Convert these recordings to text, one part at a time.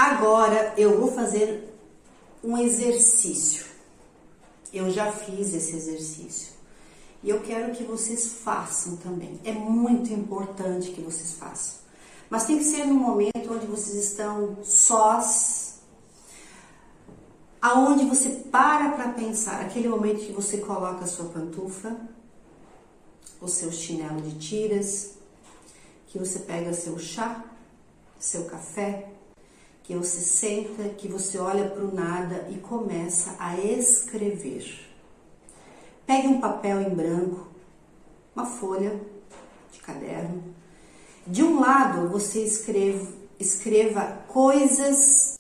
Agora eu vou fazer um exercício. Eu já fiz esse exercício e eu quero que vocês façam também. É muito importante que vocês façam, mas tem que ser no momento onde vocês estão sós, aonde você para pensar, aquele momento que você coloca a sua pantufa, o seu chinelo de tiras, que você pega seu chá, seu café, que você senta, que você olha para o nada e começa a escrever. Pegue um papel em branco, uma folha de caderno. De um lado você escreva coisas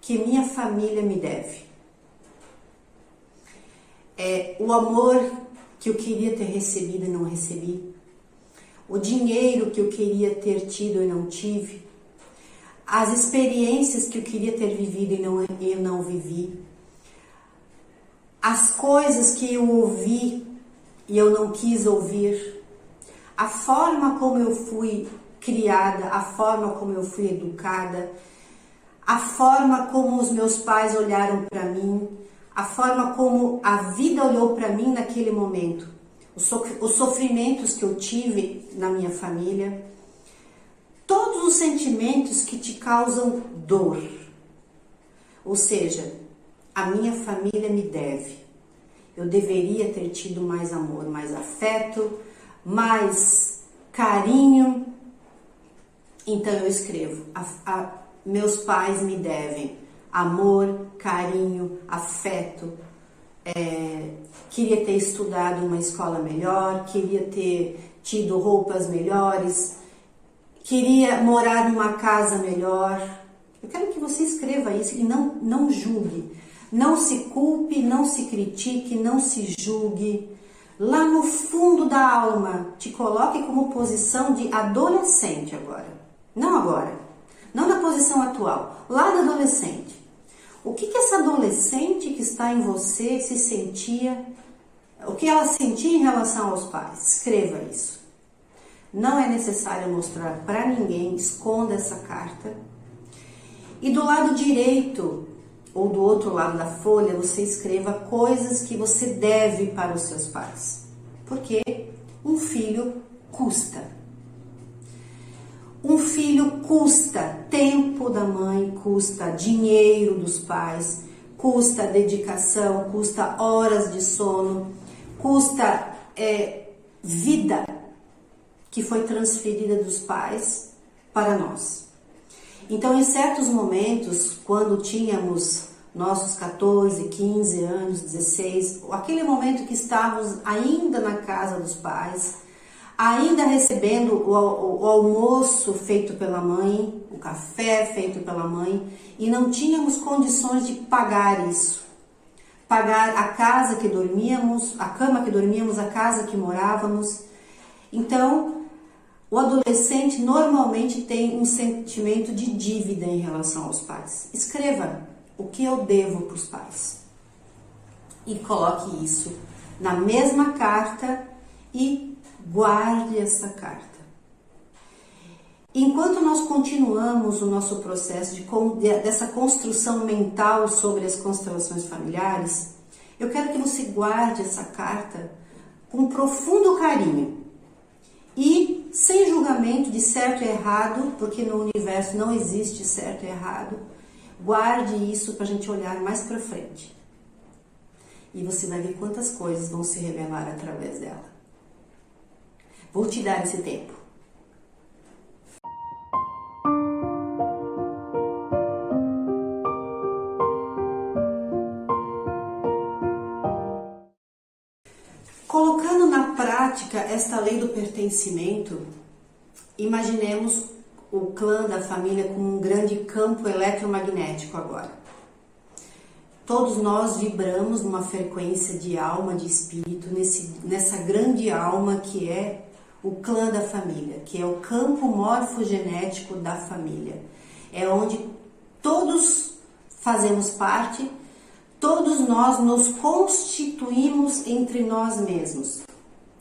que minha família me deve. O amor que eu queria ter recebido e não recebi. O dinheiro que eu queria ter tido e não tive. As experiências que eu queria ter vivido e eu não vivi. As coisas que eu ouvi e eu não quis ouvir. A forma como eu fui criada, a forma como eu fui educada, a forma como os meus pais olharam para mim, a forma como a vida olhou para mim naquele momento, os sofrimentos que eu tive na minha família, todos os sentimentos que te causam dor. Ou seja, a minha família me deve. Eu deveria ter tido mais amor, mais afeto, mais carinho. Então eu escrevo, meus pais me devem amor, carinho, afeto. Queria ter estudado em uma escola melhor, queria ter tido roupas melhores, queria morar numa casa melhor. Eu quero que você escreva isso e não julgue. Não se culpe, não se critique, não se julgue. Lá no fundo da alma, te coloque como posição de adolescente agora. Não na posição atual, lá da adolescente. O que essa adolescente que está em você se sentia, o que ela sentia em relação aos pais? Escreva isso. Não é necessário mostrar para ninguém, esconda essa carta. E do lado direito, ou do outro lado da folha, você escreva coisas que você deve para os seus pais. Porque um filho custa. Um filho custa tempo da mãe, custa dinheiro dos pais, custa dedicação, custa horas de sono, custa vida que foi transferida dos pais para nós. Então, em certos momentos, quando tínhamos nossos 14, 15 anos, 16, aquele momento que estávamos ainda na casa dos pais, ainda recebendo o almoço feito pela mãe, o café feito pela mãe, e não tínhamos condições de pagar isso. Pagar a casa que dormíamos, a cama que dormíamos, a casa que morávamos. Então, o adolescente normalmente tem um sentimento de dívida em relação aos pais. Escreva o que eu devo para os pais. E coloque isso na mesma carta e guarde essa carta. Enquanto nós continuamos o nosso processo dessa construção mental sobre as constelações familiares, eu quero que você guarde essa carta com profundo carinho e sem julgamento de certo e errado, porque no universo não existe certo e errado. Guarde isso para a gente olhar mais para frente. E você vai ver quantas coisas vão se revelar através dela. Vou te dar esse tempo. Colocando na prática esta lei do pertencimento, imaginemos o clã da família com um grande campo eletromagnético agora. Todos nós vibramos numa frequência de alma, de espírito, nessa grande alma que é o clã da família, que é o campo morfogenético da família. É onde todos fazemos parte, todos nós nos constituímos entre nós mesmos.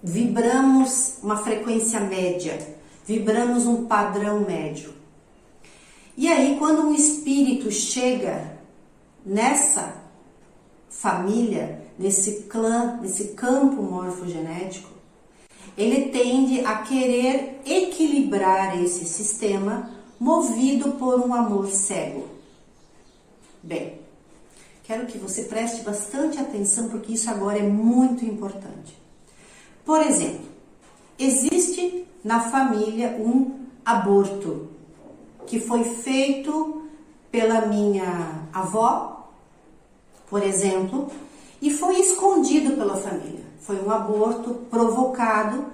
Vibramos uma frequência média, vibramos um padrão médio. E aí, quando um espírito chega nessa família, nesse clã, nesse campo morfogenético, ele tende a querer equilibrar esse sistema movido por um amor cego. Bem, quero que você preste bastante atenção porque isso agora é muito importante. Por exemplo, existe na família um aborto que foi feito pela minha avó, por exemplo, e foi escondido pela família. Foi um aborto provocado,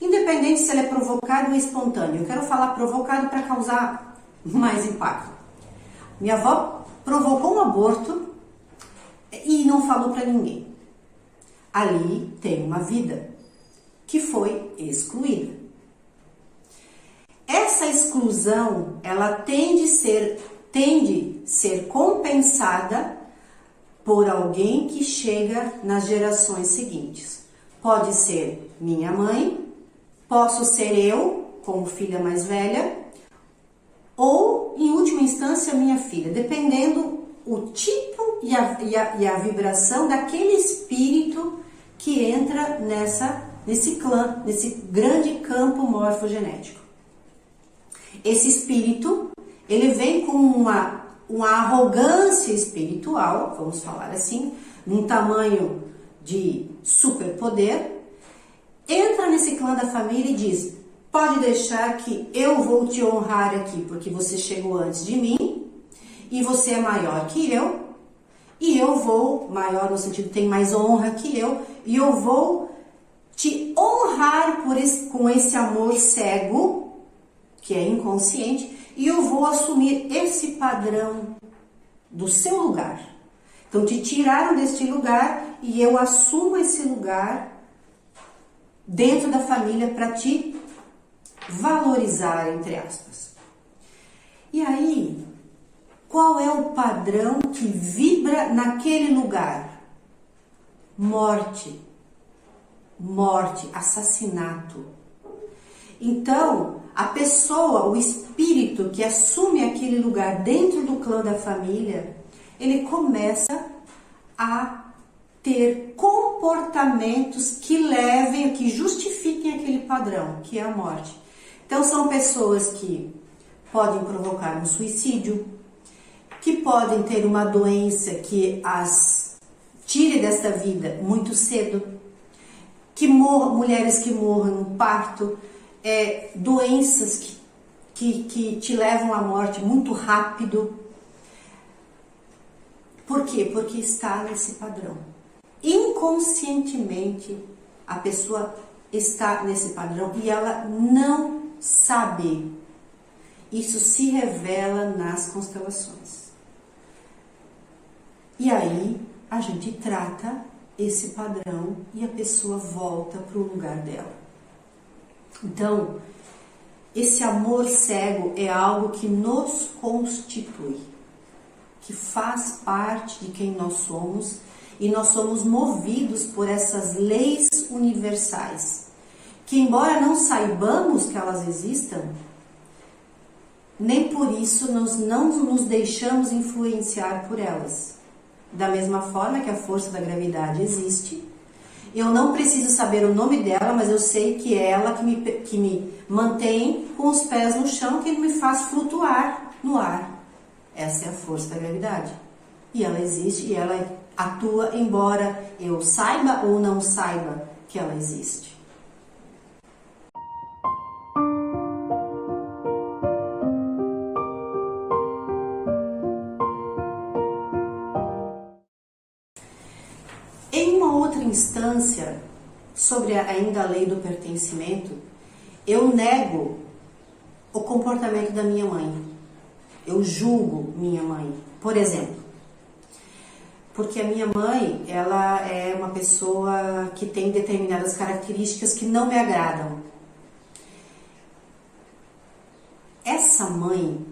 independente se ele é provocado ou espontâneo. Eu quero falar provocado para causar mais impacto. Minha avó provocou um aborto e não falou para ninguém. Ali tem uma vida que foi excluída. Essa exclusão, ela tende a ser compensada por alguém que chega nas gerações seguintes. Pode ser minha mãe, posso ser eu, como filha mais velha, ou, em última instância, minha filha, dependendo o tipo e a vibração daquele espírito que entra nesse clã, nesse grande campo morfogenético. Esse espírito, ele vem com uma arrogância espiritual, vamos falar assim, num tamanho de superpoder, entra nesse clã da família e diz: pode deixar que eu vou te honrar aqui, porque você chegou antes de mim, e você é maior que eu, e eu vou, maior no sentido tem mais honra que eu, e eu vou te honrar com esse amor cego, que é inconsciente, e eu vou assumir esse padrão do seu lugar. Então, te tiraram deste lugar e eu assumo esse lugar dentro da família para te valorizar, entre aspas. E aí, qual é o padrão que vibra naquele lugar? Morte, assassinato. Então, a pessoa, o espírito que assume aquele lugar dentro do clã da família, ele começa a ter comportamentos que justifiquem aquele padrão, que é a morte. Então, são pessoas que podem provocar um suicídio, que podem ter uma doença que as tire desta vida muito cedo, mulheres que morram no parto, doenças que te levam à morte muito rápido. Por quê? Porque está nesse padrão. Inconscientemente, a pessoa está nesse padrão e ela não sabe. Isso se revela nas constelações. E aí, a gente trata esse padrão e a pessoa volta para o lugar dela. Então, esse amor cego é algo que nos constitui, que faz parte de quem nós somos, e nós somos movidos por essas leis universais, que embora não saibamos que elas existam, nem por isso nós não nos deixamos influenciar por elas. Da mesma forma que a força da gravidade existe, eu não preciso saber o nome dela, mas eu sei que é ela que me mantém com os pés no chão, que me faz flutuar no ar. Essa é a força da gravidade. E ela existe e ela atua, embora eu saiba ou não saiba que ela existe. Em uma outra instância, sobre ainda a lei do pertencimento, eu nego o comportamento da minha mãe. Eu julgo minha mãe, por exemplo. Porque a minha mãe, ela é uma pessoa que tem determinadas características que não me agradam. Essa mãe,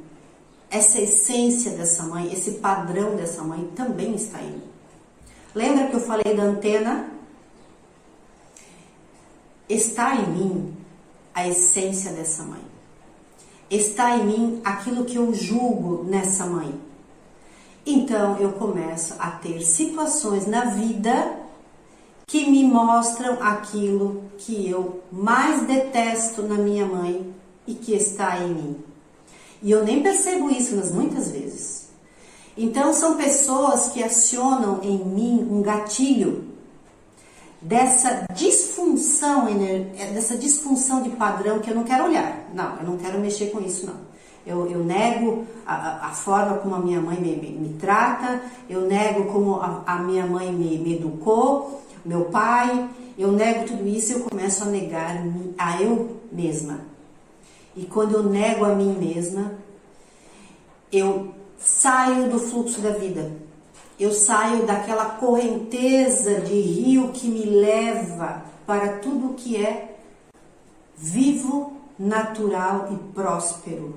essa essência dessa mãe, esse padrão dessa mãe também está em mim. Lembra que eu falei da antena? Está em mim a essência dessa mãe. está em mim aquilo que eu julgo nessa mãe. Então eu começo a ter situações na vida que me mostram aquilo que eu mais detesto na minha mãe e que está em mim. E eu nem percebo isso muitas vezes. Então são pessoas que acionam em mim um gatilho dessa disfunção de padrão que eu não quero olhar. Não, eu não quero mexer com isso, não. Eu nego a forma como a minha mãe me trata, eu nego como a minha mãe me educou, meu pai, eu nego tudo isso e eu começo a negar a eu mesma. E quando eu nego a mim mesma, eu saio do fluxo da vida. Eu saio daquela correnteza de rio que me leva para tudo que é vivo, natural e próspero.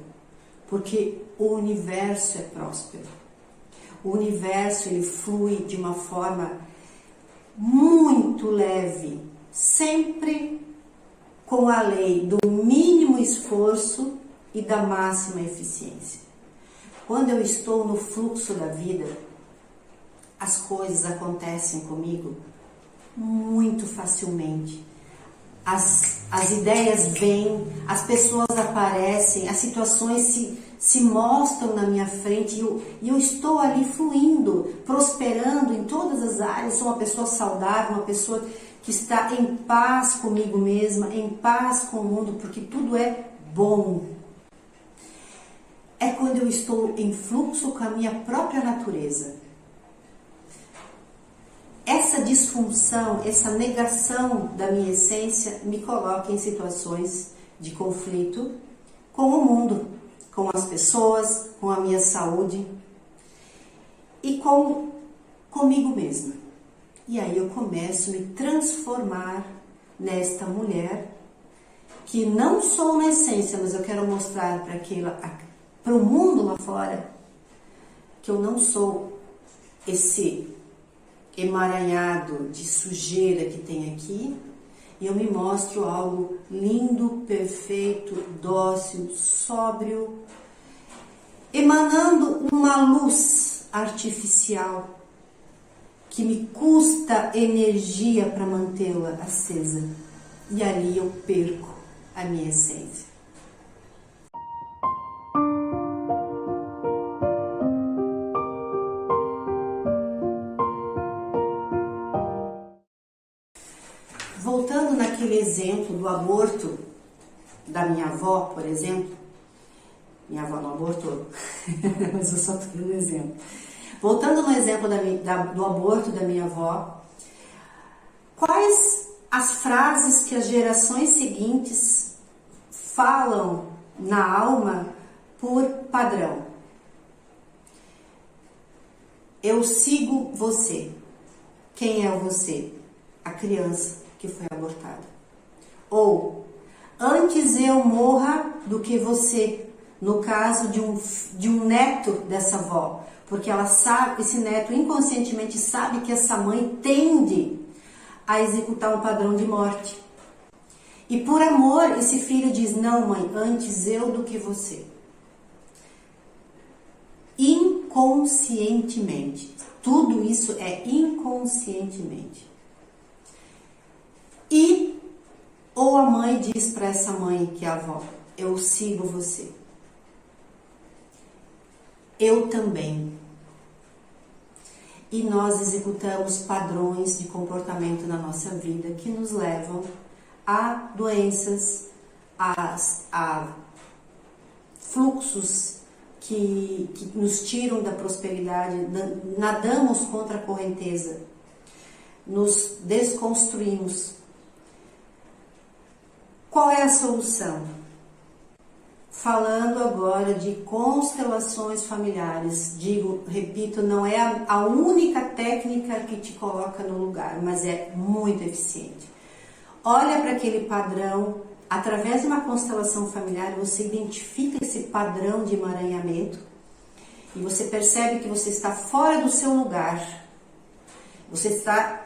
Porque o universo é próspero. O universo ele flui de uma forma muito leve, sempre com a lei do mínimo esforço e da máxima eficiência. Quando eu estou no fluxo da vida, as coisas acontecem comigo muito facilmente. As ideias vêm, as pessoas aparecem, as situações se mostram na minha frente e eu estou ali fluindo, prosperando em todas as áreas. Sou uma pessoa saudável, uma pessoa que está em paz comigo mesma, em paz com o mundo, porque tudo é bom. É quando eu estou em fluxo com a minha própria natureza. Essa disfunção, essa negação da minha essência me coloca em situações de conflito com o mundo, com as pessoas, com a minha saúde e comigo mesma. E aí eu começo a me transformar nesta mulher que não sou na essência, mas eu quero mostrar para o mundo lá fora que eu não sou esse emaranhado de sujeira que tem aqui, e eu me mostro algo lindo, perfeito, dócil, sóbrio, emanando uma luz artificial que me custa energia para mantê-la acesa, e ali eu perco a minha essência. Voltando naquele exemplo do aborto da minha avó, por exemplo, minha avó não abortou, mas eu só estou dando exemplo. Voltando no exemplo do aborto da minha avó, quais as frases que as gerações seguintes falam na alma por padrão? Eu sigo você. Quem é você? A criança que foi abortada. Ou, antes eu morra do que você, no caso de um neto dessa avó, porque ela sabe, esse neto inconscientemente sabe que essa mãe tende a executar um padrão de morte. E por amor, esse filho diz, não mãe, antes eu do que você. Inconscientemente. Tudo isso é inconscientemente. Ou a mãe diz para essa mãe que é a avó, eu sigo você. Eu também. E nós executamos padrões de comportamento na nossa vida que nos levam a doenças, a fluxos que nos tiram da prosperidade, nadamos contra a correnteza, nos desconstruímos. Qual é a solução? Falando agora de constelações familiares, repito, não é a única técnica que te coloca no lugar, mas é muito eficiente. Olha para aquele padrão, através de uma constelação familiar, você identifica esse padrão de emaranhamento e você percebe que você está fora do seu lugar, você está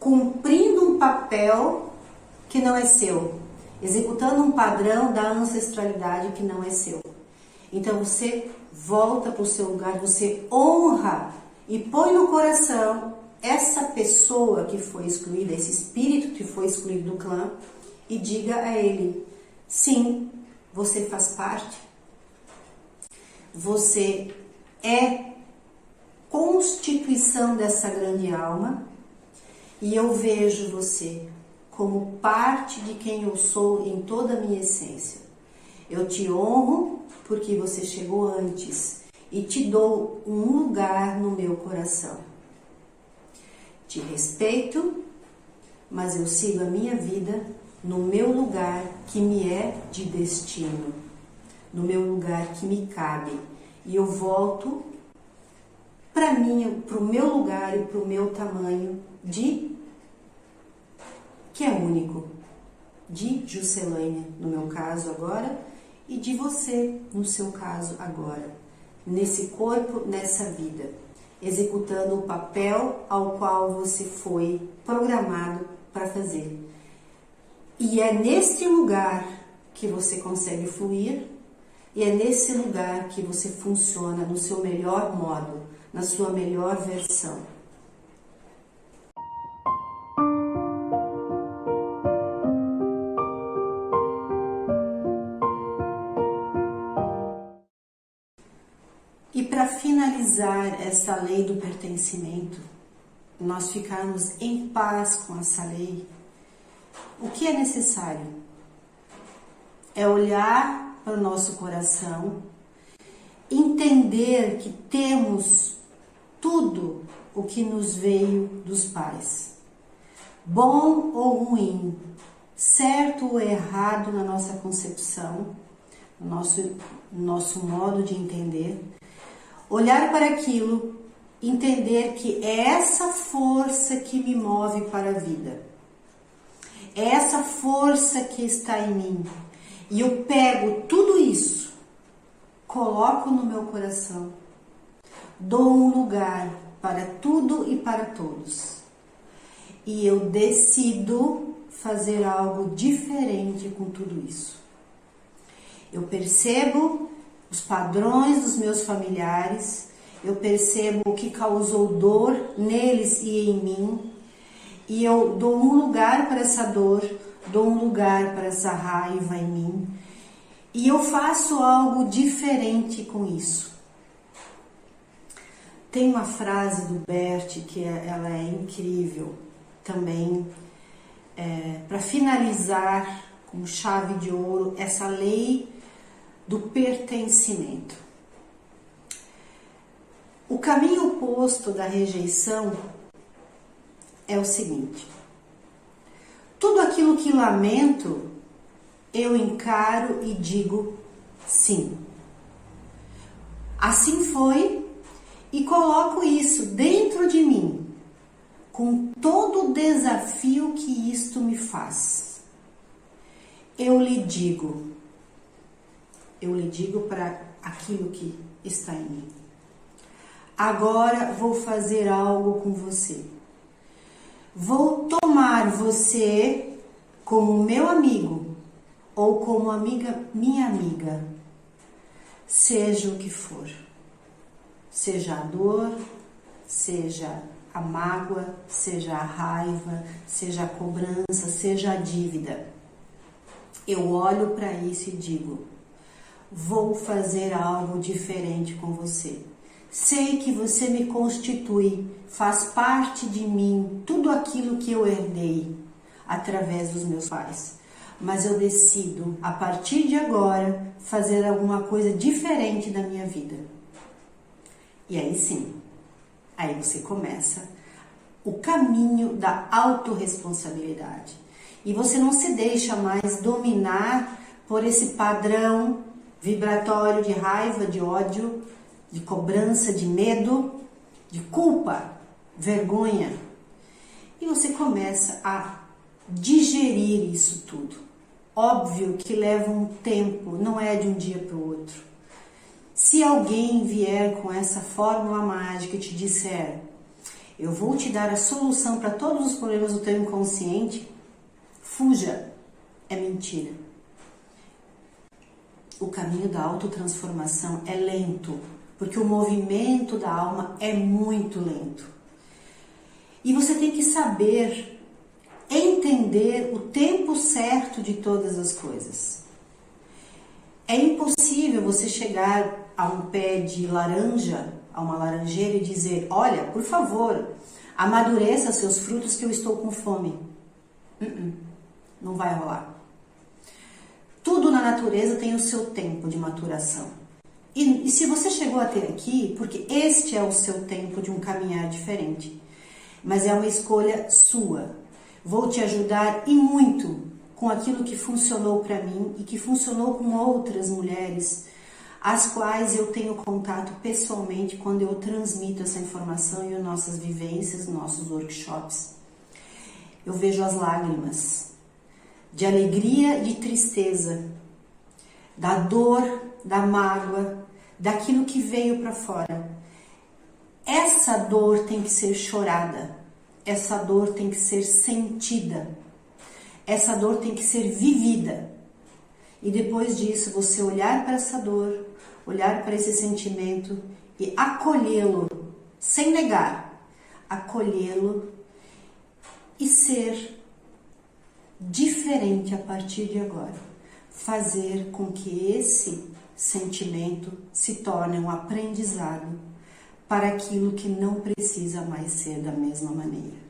cumprindo um papel que não é seu. executando um padrão da ancestralidade que não é seu. Então você volta para o seu lugar, você honra e põe no coração essa pessoa que foi excluída, esse espírito que foi excluído do clã, e diga a ele: sim, você faz parte, você é constituição dessa grande alma, e eu vejo você como parte de quem eu sou em toda a minha essência. Eu te honro porque você chegou antes e te dou um lugar no meu coração. Te respeito, mas eu sigo a minha vida no meu lugar que me é de destino, no meu lugar que me cabe, e eu volto para o meu lugar e para o meu tamanho que é único, de Juscelânia, no meu caso agora, e de você, no seu caso agora, nesse corpo, nessa vida, executando o papel ao qual você foi programado para fazer. E é neste lugar que você consegue fluir, e é nesse lugar que você funciona no seu melhor modo, na sua melhor versão. E para finalizar essa lei do pertencimento, nós ficarmos em paz com essa lei, o que é necessário? É olhar para o nosso coração, entender que temos tudo o que nos veio dos pais, bom ou ruim, certo ou errado na nossa concepção, no nosso modo de entender, olhar para aquilo, entender que é essa força que me move para a vida, é essa força que está em mim, e eu pego tudo isso, coloco no meu coração, dou um lugar para tudo e para todos, e eu decido fazer algo diferente com tudo isso. Eu percebo os padrões dos meus familiares, eu percebo o que causou dor neles e em mim, e eu dou um lugar para essa dor, dou um lugar para essa raiva em mim, e eu faço algo diferente com isso. Tem uma frase do Bert que ela é incrível também, para finalizar com chave de ouro essa lei do pertencimento. O caminho oposto da rejeição é o seguinte: tudo aquilo que lamento, eu encaro e digo sim. Assim foi, e coloco isso dentro de mim, com todo o desafio que isto me faz. Eu lhe digo para aquilo que está em mim: agora vou fazer algo com você. Vou tomar você como meu amigo ou como minha amiga, seja o que for. Seja a dor, seja a mágoa, seja a raiva, seja a cobrança, seja a dívida. Eu olho para isso e digo: vou fazer algo diferente com você. Sei que você me constitui, faz parte de mim, tudo aquilo que eu herdei através dos meus pais. Mas eu decido, a partir de agora, fazer alguma coisa diferente da minha vida. E aí sim, aí você começa o caminho da autorresponsabilidade. E você não se deixa mais dominar por esse padrão vibratório de raiva, de ódio, de cobrança, de medo, de culpa, vergonha. E você começa a digerir isso tudo. Óbvio que leva um tempo, não é de um dia para o outro. Se alguém vier com essa fórmula mágica e te disser: eu vou te dar a solução para todos os problemas do teu inconsciente, fuja. é mentira. O caminho da autotransformação é lento, porque o movimento da alma é muito lento. E você tem que saber entender o tempo certo de todas as coisas. É impossível você chegar a um pé de laranja, a uma laranjeira e dizer: olha, por favor, amadureça seus frutos que eu estou com fome. Não vai rolar. Tudo na natureza tem o seu tempo de maturação. E se você chegou até aqui, porque este é o seu tempo de um caminhar diferente. Mas é uma escolha sua. Vou te ajudar e muito com aquilo que funcionou para mim e que funcionou com outras mulheres, as quais eu tenho contato pessoalmente quando eu transmito essa informação em nossas vivências, nossos workshops. Eu vejo as lágrimas de alegria e de tristeza, da dor, da mágoa, daquilo que veio para fora. Essa dor tem que ser chorada, essa dor tem que ser sentida, essa dor tem que ser vivida. E depois disso, você olhar para essa dor, olhar para esse sentimento e acolhê-lo, sem negar, acolhê-lo e ser diferente a partir de agora. Fazer com que esse sentimento se torne um aprendizado para aquilo que não precisa mais ser da mesma maneira.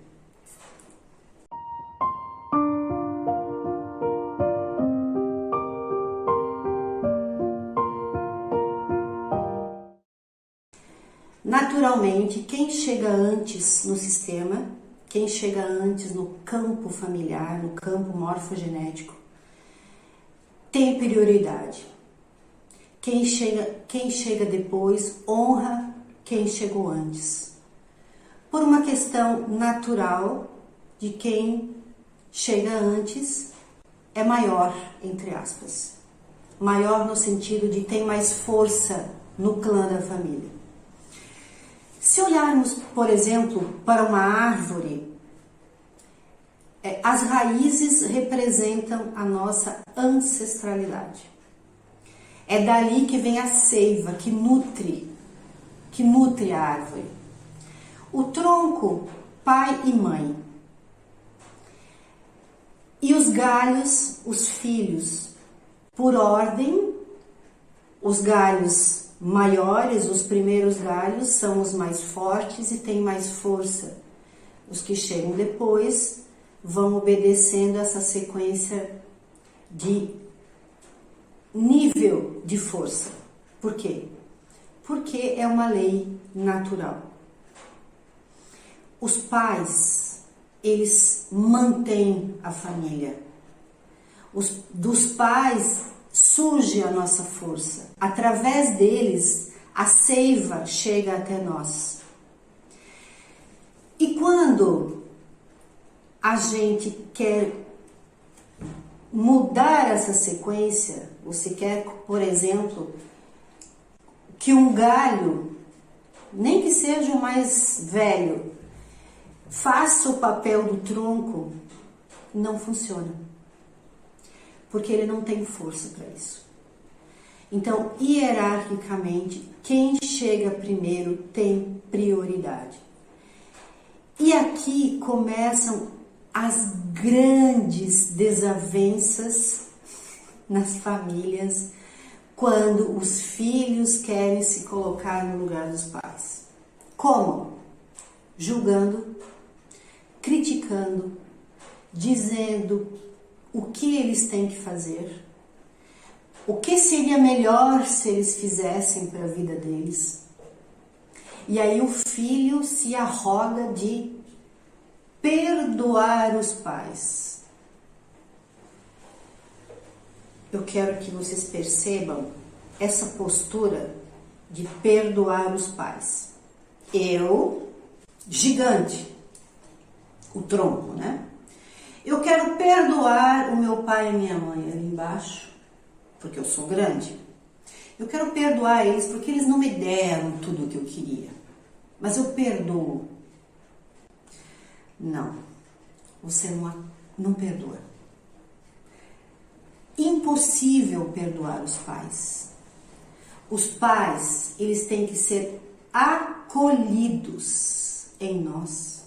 Naturalmente, quem chega antes no sistema, quem chega antes no campo familiar, no campo morfogenético, tem prioridade. Quem chega depois honra quem chegou antes. Por uma questão natural de quem chega antes é maior, entre aspas. Maior no sentido de tem mais força no clã da família. Se olharmos, por exemplo, para uma árvore, as raízes representam a nossa ancestralidade. É dali que vem a seiva, que nutre a árvore. O tronco, pai e mãe. E os galhos, os filhos. Por ordem, os galhos maiores, os primeiros galhos, são os mais fortes e têm mais força. Os que chegam depois vão obedecendo essa sequência de nível de força. Por quê? Porque é uma lei natural. Os pais, eles mantêm a família. Dos pais surge a nossa força. Através deles, a seiva chega até nós. E quando a gente quer mudar essa sequência, você quer, por exemplo, que um galho, nem que seja o mais velho, faça o papel do tronco, não funciona. Porque ele não tem força para isso. Então, hierarquicamente, quem chega primeiro tem prioridade. E aqui começam as grandes desavenças nas famílias, quando os filhos querem se colocar no lugar dos pais. Como? Julgando, criticando, dizendo o que eles têm que fazer, o que seria melhor se eles fizessem para a vida deles. E aí o filho se arroga de perdoar os pais. Eu quero que vocês percebam essa postura de perdoar os pais. Eu, gigante, o tronco, né? Eu quero perdoar o meu pai e a minha mãe ali embaixo, porque eu sou grande. Eu quero perdoar eles porque eles não me deram tudo o que eu queria. Mas eu perdoo. Não, você não perdoa. impossível perdoar os pais. Os pais, eles têm que ser acolhidos em nós,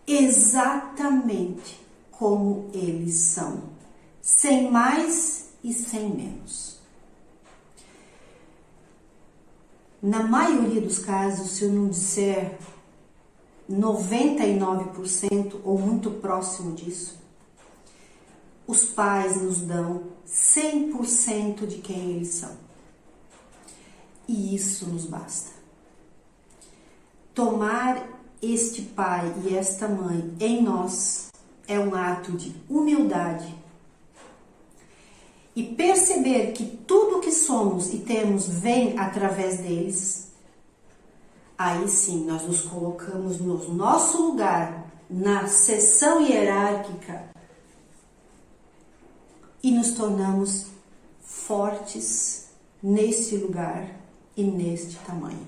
exatamente como eles são, sem mais e sem menos. Na maioria dos casos, se eu não disser 99% ou muito próximo disso, os pais nos dão 100% de quem eles são. E isso nos basta. Tomar este pai e esta mãe em nós é um ato de humildade. E perceber que tudo que somos e temos vem através deles, aí sim nós nos colocamos no nosso lugar, na seção hierárquica, e nos tornamos fortes nesse lugar e neste tamanho.